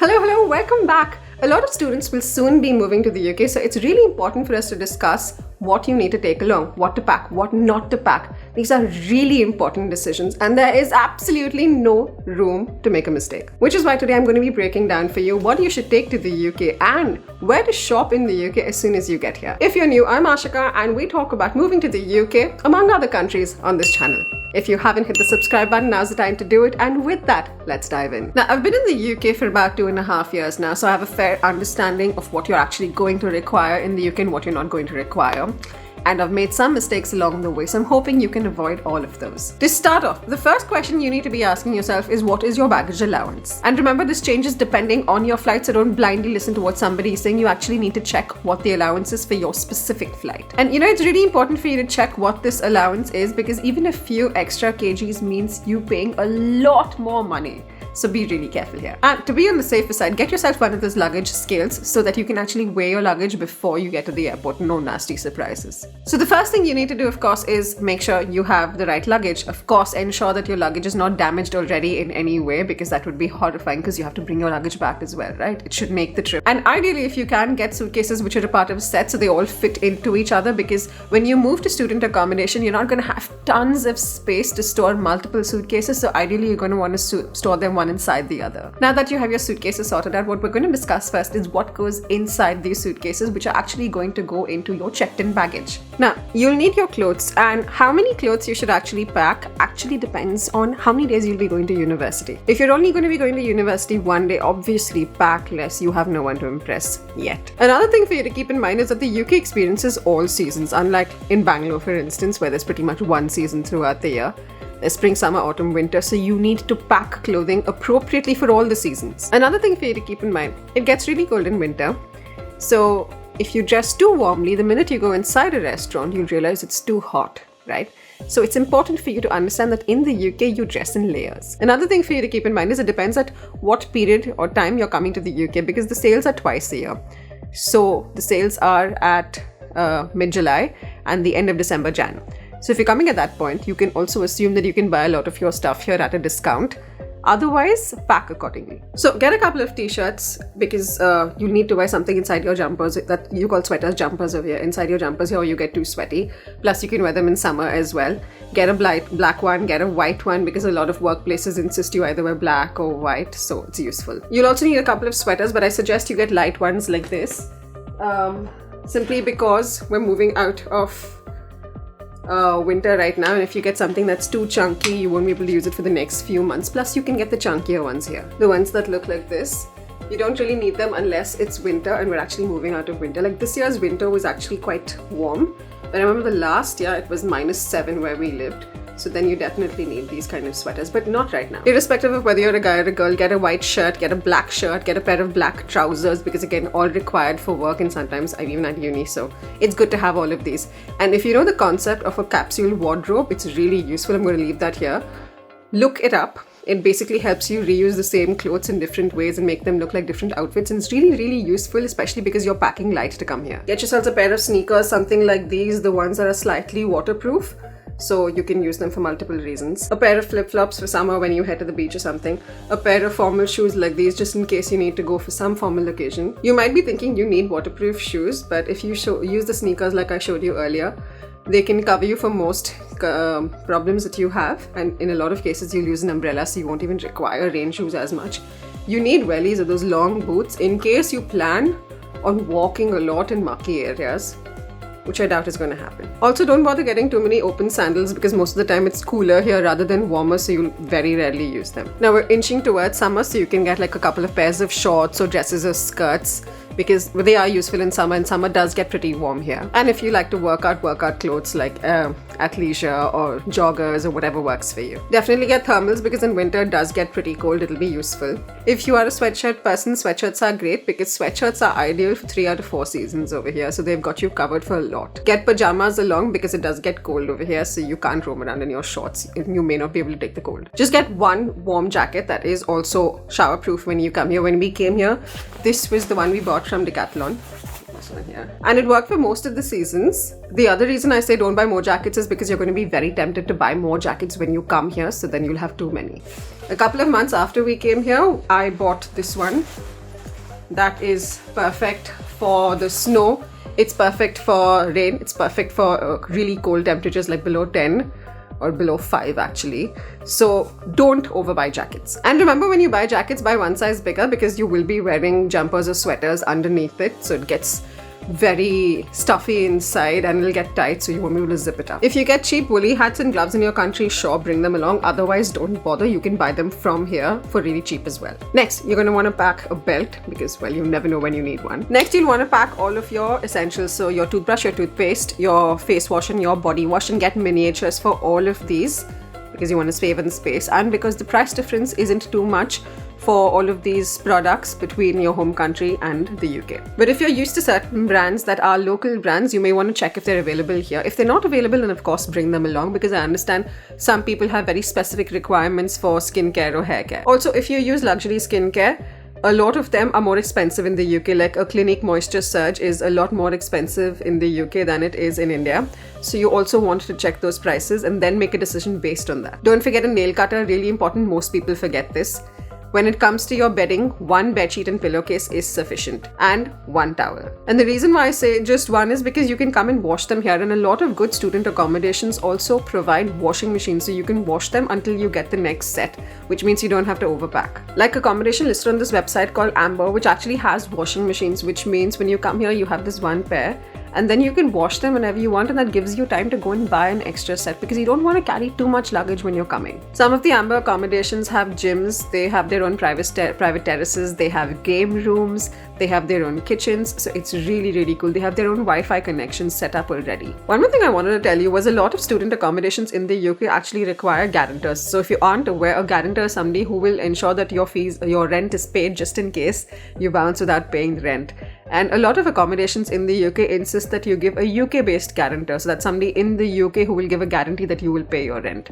Hello, welcome back. A lot of students will soon be moving to the UK, so it's really important for us to discuss what you need to take along, what to pack, what not to pack. These are really important decisions and there is absolutely no room to make a mistake. Which is why today I'm going to be breaking down for you what you should take to the UK and where to shop in the UK as soon as you get here. If you're new, I'm Ashika and we talk about moving to the UK among other countries on this channel. If you haven't hit the subscribe button, now's the time to do it. And with that, let's dive in. Now, I've been in the UK for about 2.5 years now, so I have a fair understanding of what you're actually going to require in the UK and what you're not going to require. And I've made some mistakes along the way, so I'm hoping you can avoid all of those. To start off, the first question you need to be asking yourself is what is your baggage allowance? And remember, this changes depending on your flight, so don't blindly listen to what somebody is saying. You actually need to check what the allowance is for your specific flight. And it's really important for you to check what this allowance is because even a few extra kgs means you paying a lot more money. So be really careful here. And to be on the safer side, get yourself one of those luggage scales so that you can actually weigh your luggage before you get to the airport. No nasty surprises. So the first thing you need to do, of course, is make sure you have the right luggage. Of course, ensure that your luggage is not damaged already in any way because that would be horrifying because you have to bring your luggage back as well, right? It should make the trip. And ideally, if you can, get suitcases which are a part of a set so they all fit into each other because when you move to student accommodation, you're not going to have tons of space to store multiple suitcases. So ideally, you're going to want to store them one inside the other. Now that you have your suitcases sorted out, what we're going to discuss first is what goes inside these suitcases, which are actually going to go into your checked-in baggage. Now, you'll need your clothes, and how many clothes you should actually pack actually depends on how many days you'll be going to university. If you're only going to be going to university one day, obviously pack less. You have no one to impress yet. Another thing for you to keep in mind is that the UK experiences all seasons, unlike in Bangalore, for instance, where there's pretty much one season throughout the year. There's spring, summer, autumn, winter, so you need to pack clothing appropriately for all the seasons. Another thing for you to keep in mind, it gets really cold in winter. So if you dress too warmly, the minute you go inside a restaurant, you'll realize it's too hot, right? So it's important for you to understand that in the UK, you dress in layers. Another thing for you to keep in mind is it depends at what period or time you're coming to the UK because the sales are twice a year. So the sales are at mid-July and the end of December, Jan. So if you're coming at that point, you can also assume that you can buy a lot of your stuff here at a discount. Otherwise, pack accordingly. So get a couple of t-shirts because you need to wear something inside your jumpers that you call sweaters, jumpers over here. Inside your jumpers here or you get too sweaty. Plus you can wear them in summer as well. Get a black one, get a white one because a lot of workplaces insist you either wear black or white. So it's useful. You'll also need a couple of sweaters, but I suggest you get light ones like this. Simply because we're moving out of winter right now, and if you get something that's too chunky, you won't be able to use it for the next few months. Plus you can get the chunkier ones here, the ones that look like this. You don't really need them unless it's winter and we're actually moving out of winter. Like this year's winter was actually quite warm, but I remember the last year it was -7 where we lived. So then you definitely need these kind of sweaters, but not right now. Irrespective of whether you're a guy or a girl, get a white shirt, get a black shirt, get a pair of black trousers because again, all required for work and sometimes I'm even at uni, so it's good to have all of these. And if you know the concept of a capsule wardrobe, it's really useful. I'm going to leave that here. Look it up. It basically helps you reuse the same clothes in different ways and make them look like different outfits. And it's really, really useful, especially because you're packing light to come here. Get yourselves a pair of sneakers, something like these, the ones that are slightly waterproof. So you can use them for multiple reasons. A pair of flip-flops for summer when you head to the beach or something. A pair of formal shoes like these just in case you need to go for some formal occasion. You might be thinking you need waterproof shoes, but if you use the sneakers like I showed you earlier, they can cover you for most problems that you have, and in a lot of cases you'll use an umbrella so you won't even require rain shoes as much. You need wellies or those long boots in case you plan on walking a lot in mucky areas, which I doubt is going to happen. Also, don't bother getting too many open sandals because most of the time it's cooler here rather than warmer, so you'll very rarely use them. Now we're inching towards summer, so you can get like a couple of pairs of shorts or dresses or skirts because they are useful in summer, and summer does get pretty warm here. And if you like to work out clothes like athleisure or joggers or whatever works for you. Definitely get thermals because in winter it does get pretty cold. It'll be useful. If you are a sweatshirt person, sweatshirts are great because sweatshirts are ideal for 3 out of 4 seasons over here, so they've got you covered for a lot. Get pajamas along because it does get cold over here, so you can't roam around in your shorts. You may not be able to take the cold. Just get one warm jacket that is also shower proof when you come here. When we came here, this was the one we bought from Decathlon. this one here. And it worked for most of the seasons. The other reason I say don't buy more jackets is because you're going to be very tempted to buy more jackets when you come here, so then you'll have too many. A couple of months after we came here, I bought this one. That is perfect for the snow. It's perfect for rain. It's perfect for really cold temperatures like below 10 or below 5 actually. So don't overbuy jackets. And remember, when you buy jackets, buy one size bigger because you will be wearing jumpers or sweaters underneath it. So it gets very stuffy inside and it'll get tight, so you won't be able to zip it up. If you get cheap woolly hats and gloves in your country, sure, bring them along. Otherwise, don't bother. You can buy them from here for really cheap as well. Next, you're going to want to pack a belt because, well, you never know when you need one. Next, you'll want to pack all of your essentials. So your toothbrush, your toothpaste, your face wash and your body wash, and get miniatures for all of these because you want to save on space and because the price difference isn't too much for all of these products between your home country and the UK. But if you're used to certain brands that are local brands, you may want to check if they're available here. If they're not available, then of course bring them along because I understand some people have very specific requirements for skincare or hair care. Also, if you use luxury skincare, a lot of them are more expensive in the UK. Like a Clinique Moisture Surge is a lot more expensive in the UK than it is in India. So you also want to check those prices and then make a decision based on that. Don't forget a nail cutter, really important. Most people forget this. When it comes to your bedding, one bedsheet and pillowcase is sufficient, and one towel. And the reason why I say just one is because you can come and wash them here, and a lot of good student accommodations also provide washing machines, so you can wash them until you get the next set, which means you don't have to overpack. Like accommodation listed on this website called Amber, which actually has washing machines, which means when you come here, you have this one pair, and then you can wash them whenever you want, and that gives you time to go and buy an extra set because you don't want to carry too much luggage when you're coming. Some of the Amber accommodations have gyms, they have their own private terraces, they have game rooms, they have their own kitchens, so it's really cool. They have their own Wi-Fi connections set up already. One more thing I wanted to tell you was a lot of student accommodations in the UK actually require guarantors. So if you aren't aware, a guarantor is somebody who will ensure that your rent is paid just in case you bounce without paying the rent. And a lot of accommodations in the UK insist that you give a UK-based guarantor. So that's somebody in the UK who will give a guarantee that you will pay your rent.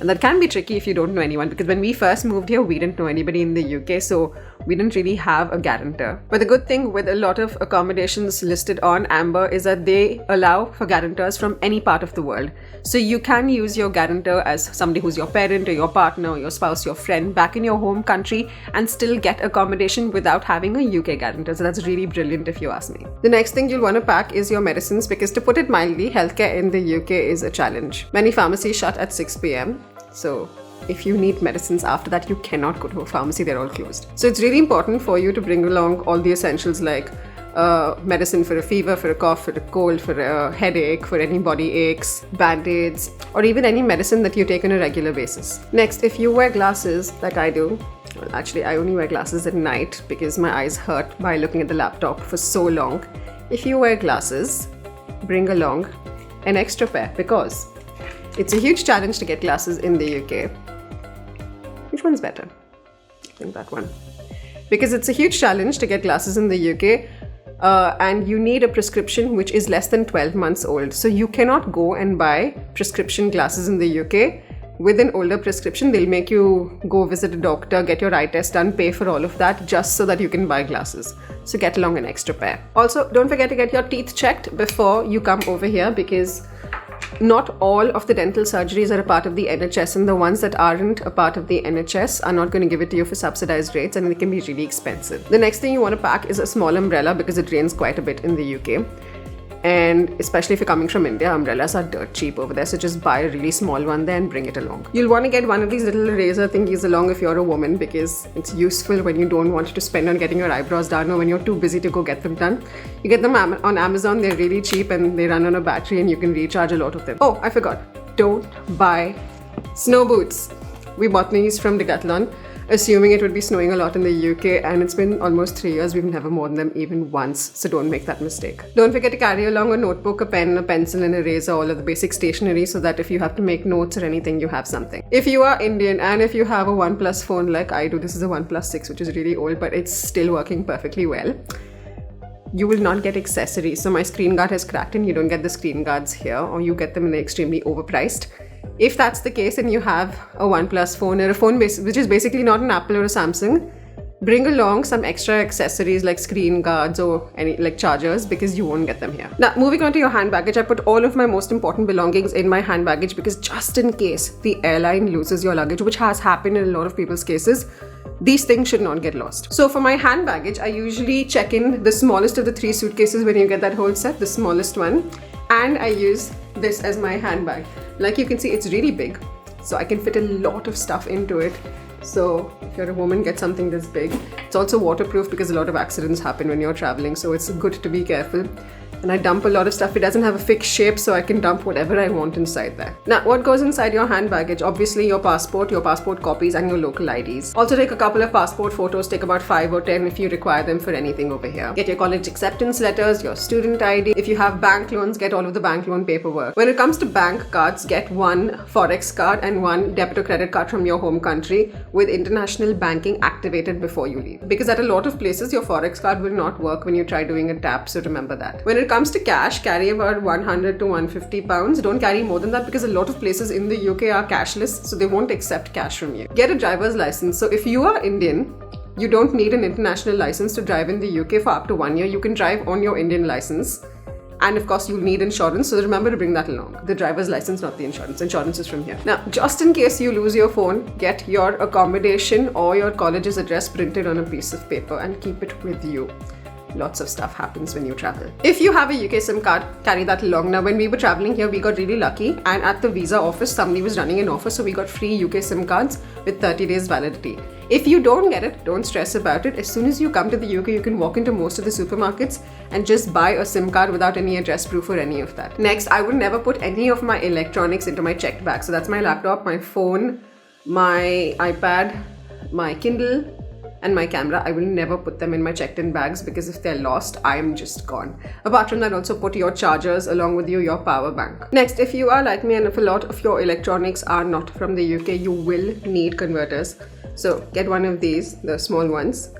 And that can be tricky if you don't know anyone, because when we first moved here, we didn't know anybody in the UK, so we didn't really have a guarantor. But the good thing with a lot of accommodations listed on Amber is that they allow for guarantors from any part of the world. So you can use your guarantor as somebody who's your parent or your partner or your spouse, your friend back in your home country and still get accommodation without having a UK guarantor. So that's really brilliant if you ask me. The next thing you'll want to pack is your medicines because, to put it mildly, healthcare in the UK is a challenge. Many pharmacies shut at 6 p.m. So if you need medicines after that, you cannot go to a pharmacy, they're all closed. So it's really important for you to bring along all the essentials like medicine for a fever, for a cough, for a cold, for a headache, for any body aches, band-aids, or even any medicine that you take on a regular basis. Next, if you wear glasses like I do, well, actually I only wear glasses at night because my eyes hurt by looking at the laptop for so long. If you wear glasses, bring along an extra pair because it's a huge challenge to get glasses in the UK. Which one's better? I think that one. Because it's a huge challenge to get glasses in the UK and you need a prescription which is less than 12 months old. So you cannot go and buy prescription glasses in the UK. With an older prescription, they'll make you go visit a doctor, get your eye test done, pay for all of that just so that you can buy glasses. So get along an extra pair. Also, don't forget to get your teeth checked before you come over here because not all of the dental surgeries are a part of the NHS, and the ones that aren't a part of the NHS are not going to give it to you for subsidized rates, and it can be really expensive. The next thing you want to pack is a small umbrella because it rains quite a bit in the UK. And especially if you're coming from India, umbrellas are dirt cheap over there, so just buy a really small one there and bring it along. You'll want to get one of these little razor thingies along if you're a woman because it's useful when you don't want to spend on getting your eyebrows done or when you're too busy to go get them done. You get them on Amazon, they're really cheap and they run on a battery and you can recharge a lot of them. Oh, I forgot. Don't buy snow boots. We bought these from Decathlon, assuming it would be snowing a lot in the UK, and it's been almost 3 years. We've never worn them even once, so don't make that mistake. Don't forget to carry along a notebook, a pen, a pencil, an eraser, all of the basic stationery so that if you have to make notes or anything, you have something. If you are Indian and if you have a OnePlus phone like I do, this is a OnePlus 6, which is really old, but it's still working perfectly well. You will not get accessories. So my screen guard has cracked and you don't get the screen guards here, or you get them in extremely overpriced. If that's the case and you have a OnePlus phone or a phone which is basically not an Apple or a Samsung, Bring along some extra accessories like screen guards or any like chargers, because you won't get them here. Now, moving on to your hand baggage, I put all of my most important belongings in my hand baggage because just in case the airline loses your luggage, which has happened in a lot of people's cases, these things should not get lost. So for my hand baggage, I usually check in the smallest of the 3 suitcases when you get that whole set, the smallest one, and I use this as my handbag. Like you can see, it's really big, so I can fit a lot of stuff into it. So if you're a woman, get something this big. It's also waterproof because a lot of accidents happen when you're traveling, so it's good to be careful. And I dump a lot of stuff. It doesn't have a fixed shape, so I can dump whatever I want inside there. Now, what goes inside your hand baggage? Obviously your passport copies, and your local IDs. Also take a couple of passport photos, take about 5 or 10 if you require them for anything over here. Get your college acceptance letters, your student ID. If you have bank loans, get all of the bank loan paperwork. When it comes to bank cards, get one Forex card and one debit or credit card from your home country with international banking activated before you leave. Because at a lot of places, your Forex card will not work when you try doing a tap, so remember that. When it comes to cash, carry about 100 to 150 pounds. Don't carry more than that because a lot of places in the UK are cashless, so they won't accept cash from you. Get a driver's license. So if you are Indian, you don't need an international license to drive in the UK for up to 1 year. You can drive on your Indian license. And of course, you'll need insurance, so remember to bring that along. The driver's license, not the insurance. Insurance is from here. Now, just in case you lose your phone, get your accommodation or your college's address printed on a piece of paper and keep it with you. Lots of stuff happens when you travel. If you have a UK SIM card, carry that along. Now, when we were traveling here, we got really lucky, and at the visa office, somebody was running an offer, so we got free UK SIM cards with 30 days validity. If you don't get it, don't stress about it. As soon as you come to the UK, you can walk into most of the supermarkets and just buy a SIM card without any address proof or any of that. Next, I would never put any of my electronics into my checked bag. So that's my laptop, my phone, my iPad, my Kindle, and my camera. I will never put them in my checked-in bags because if they're lost, I'm just gone. Apart from that, also put your chargers along with you, your power bank. Next, if you are like me and if a lot of your electronics are not from the UK, you will need converters. So get one of these, the small ones,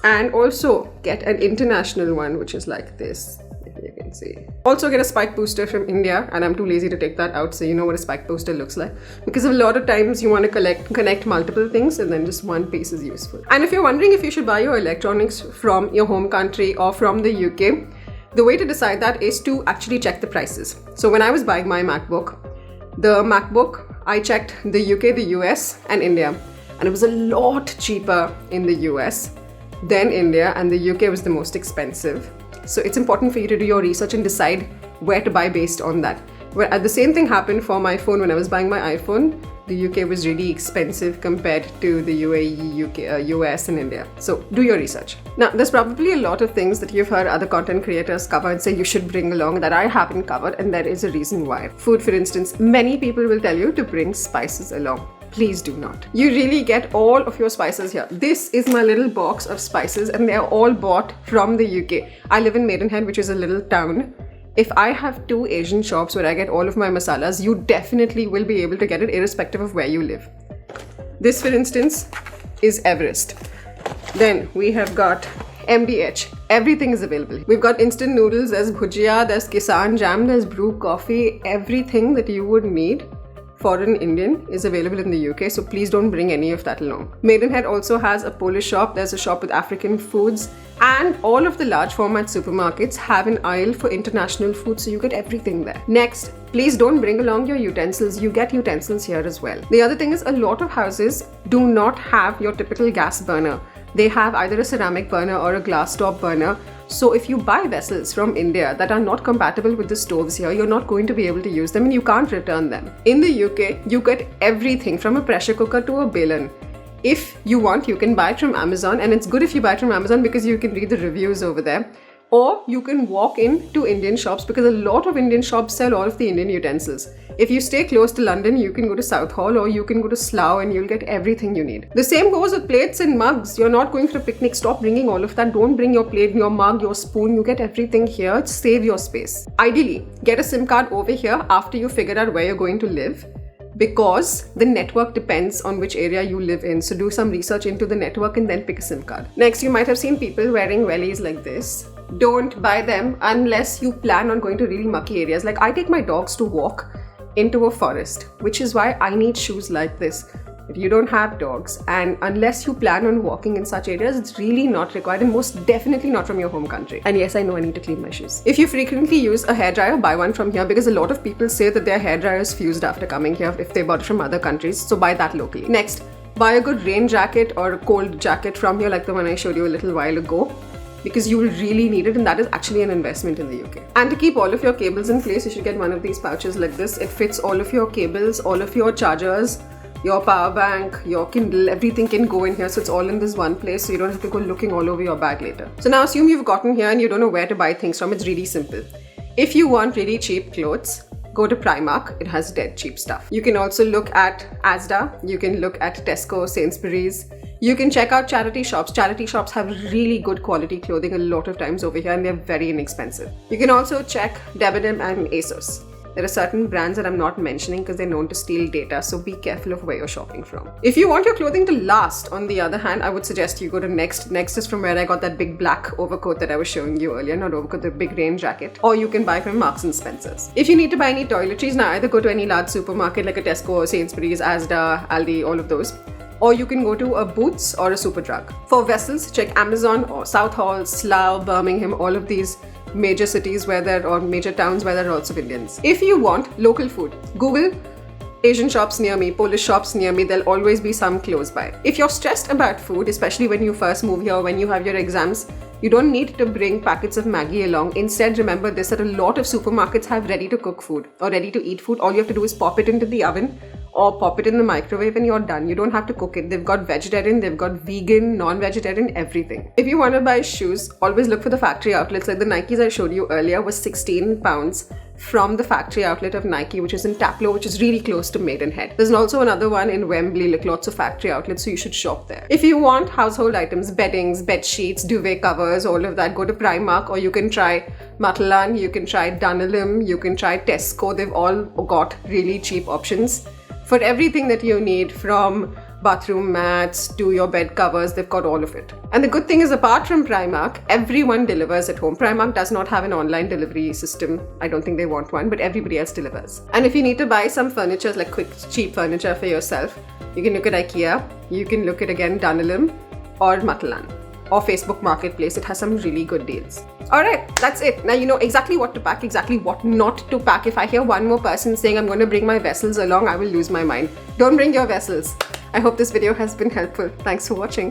and also get an international one, which is like this. You can see. Also get a spike booster from India, and I'm too lazy to take that out, so you know what a spike booster looks like, because a lot of times you want to connect multiple things and then just one piece is useful. And if you're wondering if you should buy your electronics from your home country or from the UK, the way to decide that is to actually check the prices. So when I was buying my MacBook, I checked the UK, the US and India, and it was a lot cheaper in the US than India, and the UK was the most expensive. So it's important for you to do your research and decide where to buy based on that. Well, the same thing happened for my phone. When I was buying my iPhone, the UK was really expensive compared to the UAE, US and India. So do your research. Now, there's probably a lot of things that you've heard other content creators cover and say you should bring along that I haven't covered, and there is a reason why. Food, for instance, many people will tell you to bring spices along. Please do not. You really get all of your spices here. This is my little box of spices, and they are all bought from the UK. I live in Maidenhead, which is a little town. If I have 2 Asian shops where I get all of my masalas, you definitely will be able to get it irrespective of where you live. This, for instance, is Everest. Then we have got MDH. Everything is available. We've got instant noodles, there's bhujia, there's Kisan jam, there's brew coffee. Everything that you would need for an Indian is available in the UK, so please don't bring any of that along. Maidenhead also has a Polish shop, there's a shop with African foods, and all of the large format supermarkets have an aisle for international food, so you get everything there. Next, please don't bring along your utensils. You get utensils here as well. The other thing is, a lot of houses do not have your typical gas burner. They have either a ceramic burner or a glass top burner. So if you buy vessels from India that are not compatible with the stoves here, you're not going to be able to use them and you can't return them. In the UK, you get everything from a pressure cooker to a balan. If you want, you can buy it from Amazon, and it's good if you buy it from Amazon because you can read the reviews over there. Or you can walk into Indian shops because a lot of Indian shops sell all of the Indian utensils. If you stay close to London, you can go to Southall or you can go to Slough and you'll get everything you need. The same goes with plates and mugs. You're not going for a picnic, stop bringing all of that. Don't bring your plate, your mug, your spoon. You get everything here. Save your space. Ideally, get a SIM card over here after you figure out where you're going to live, because the network depends on which area you live in. So do some research into the network and then pick a SIM card. Next, you might have seen people wearing wellies like this. Don't buy them unless you plan on going to really mucky areas. Like I take my dogs to walk into a forest, which is why I need shoes like this. you don't have dogs, and unless you plan on walking in such areas, it's really not required, and most definitely not from your home country. And yes, I know I need to clean my shoes. If you frequently use a hairdryer, buy one from here, because a lot of people say that their hairdryer is fused after coming here if they bought it from other countries, so buy that locally. Next, buy a good rain jacket or a cold jacket from here, like the one I showed you a little while ago, because you will really need it, and that is actually an investment in the UK. And to keep all of your cables in place, you should get one of these pouches like this. It fits all of your cables, all of your chargers, your power bank, your Kindle, everything can go in here, so it's all in this one place, so you don't have to go looking all over your bag later. So now assume you've gotten here and you don't know where to buy things from. It's really simple. If you want really cheap clothes, go to Primark. It has dead cheap stuff. You can also look at Asda, you can look at Tesco, Sainsbury's. You can check out charity shops. Charity shops have really good quality clothing a lot of times over here, and they're very inexpensive. You can also check Debenham and ASOS. There are certain brands that I'm not mentioning because they're known to steal data, so be careful of where you're shopping from. If you want your clothing to last, on the other hand, I would suggest you go to Next. Next is from where I got that big black overcoat that I was showing you earlier, not overcoat, the big rain jacket. Or you can buy from Marks and Spencer's. If you need to buy any toiletries, now either go to any large supermarket like a Tesco or Sainsbury's, Asda, Aldi, all of those. Or you can go to a Boots or a Superdrug. For vessels, check Amazon or Southall, Slough, Birmingham, all of these major cities or major towns where there are lots of Indians. If you want local food, Google Asian shops near me, Polish shops near me, there'll always be some close by. If you're stressed about food, especially when you first move here, when you have your exams, you don't need to bring packets of Maggi along. Instead, remember this, that a lot of supermarkets have ready to cook food or ready to eat food. All you have to do is pop it into the oven or pop it in the microwave and you're done. You don't have to cook it. They've got vegetarian, they've got vegan, non-vegetarian, everything. If you want to buy shoes, always look for the factory outlets. Like the Nikes I showed you earlier was £16 from the factory outlet of Nike, which is in Taplow, which is really close to Maidenhead. There's also another one in Wembley, like lots of factory outlets, so you should shop there. If you want household items, beddings, bed sheets, duvet covers, all of that, go to Primark, or you can try Matalan, you can try Dunelm, you can try Tesco. They've all got really cheap options for everything that you need, from bathroom mats to your bed covers. They've got all of it. And the good thing is, apart from Primark, everyone delivers at home. Primark does not have an online delivery system. I don't think they want one, but everybody else delivers. And if you need to buy some furniture, like quick, cheap furniture for yourself, you can look at IKEA, you can look at again Dunelm or Matalan or Facebook Marketplace. It has some really good deals. Alright, that's it. Now you know exactly what to pack, exactly what not to pack. If I hear one more person saying I'm going to bring my vessels along, I will lose my mind. Don't bring your vessels. I hope this video has been helpful. Thanks for watching.